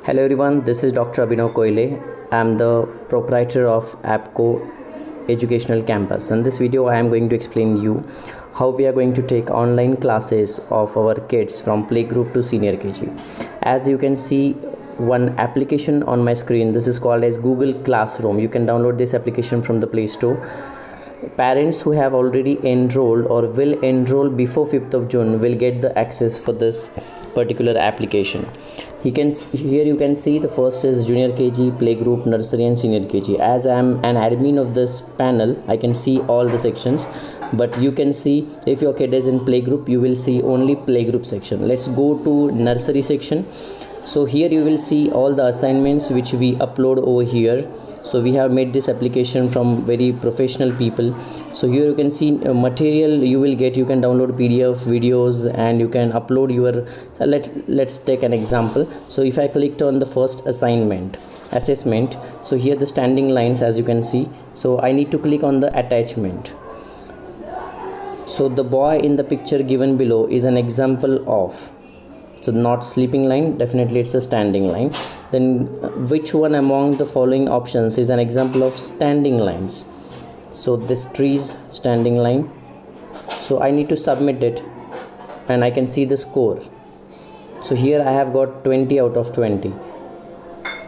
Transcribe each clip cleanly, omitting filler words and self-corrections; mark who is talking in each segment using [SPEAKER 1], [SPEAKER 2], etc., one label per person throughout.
[SPEAKER 1] Hello everyone, this is Dr. Abhinav Koile. I am the proprietor of APCO Educational Campus. In this video, I am going to explain you how we are going to take online classes of our kids from playgroup to senior KG. As you can see, one application on my screen, this is called as Google Classroom. You can download this application from the Play Store. Parents who have already enrolled or will enroll before 5th of June will get the access for this particular application. Here you can see the first is junior KG, playgroup, nursery and senior KG. As I am an admin of this panel, I can see all the sections, but you can see if your kid is in playgroup, you will see only playgroup section. Let's go to nursery section. So here you will see all the assignments which we upload over here. So we have made this application from very professional people. So here you can see material you will get. You can download PDF videos and you can upload your. So let's take an example. So if I clicked on the first assessment, so here the standing lines, as you can see. So I need to click on the attachment. So the boy in the picture given below is an example of, so not sleeping line, definitely it's a standing line. Then which one among the following options is an example of standing lines? So this tree's standing line. So I need to submit it and I can see the score. So here I have got 20 out of 20.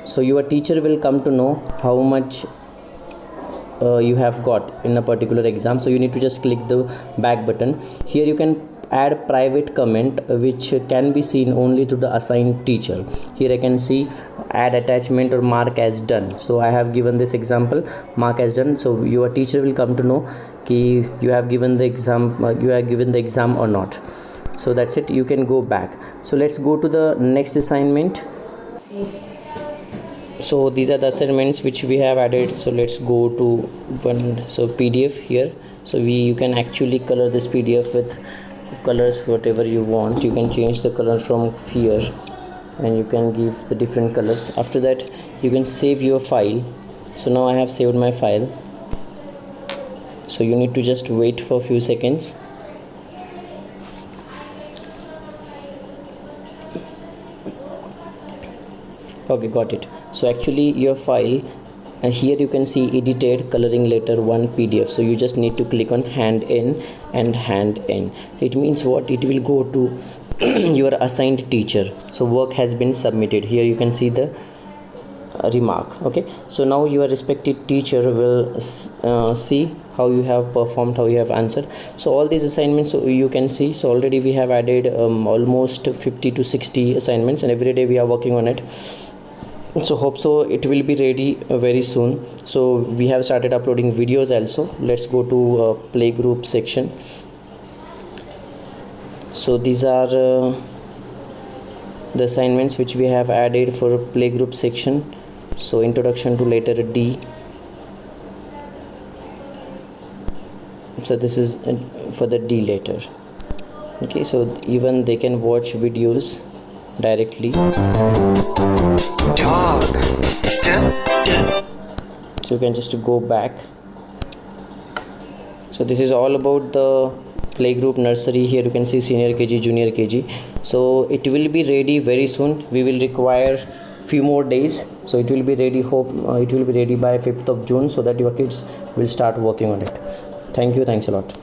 [SPEAKER 1] So your teacher will come to know how much you have got in a particular exam. So you need to just click the back button. Here you can add private comment which can be seen only to the assigned teacher. Here I can see add attachment or mark as done. So I have given this example, mark as done. So your teacher will come to know ki you have given the exam or not. So that's it, you can go back. So let's go to the next assignment. So these are the assignments which we have added. So let's go to one, so PDF here. So you can actually color this PDF with colors whatever you want. You can change the color from here and you can give the different colors. After that you can save your file. So now I have saved my file. So you need to just wait for a few seconds. Okay, got it. So actually your file, here you can see edited coloring letter 1 PDF. So you just need to click on hand in and hand in. It means what? It will go to your assigned teacher. So work has been submitted. Here you can see the remark. Okay, so now your respected teacher will see how you have performed, how you have answered. So all these assignments, so you can see, so already we have added almost 50 to 60 assignments and every day we are working on it. So hope so it will be ready very soon. So we have started uploading videos also. Let's go to playgroup section. So these are the assignments which we have added for playgroup section. So introduction to letter D. So this is for the D letter. Okay, so even they can watch videos directly. Dog. So you can just go back. So this is all about the playgroup nursery. Here you can see senior KG, junior KG. So it will be ready very soon. We will require few more days. So it will be ready, hope it will be ready by 5th of June so that your kids will start working on it. Thank you. Thanks a lot.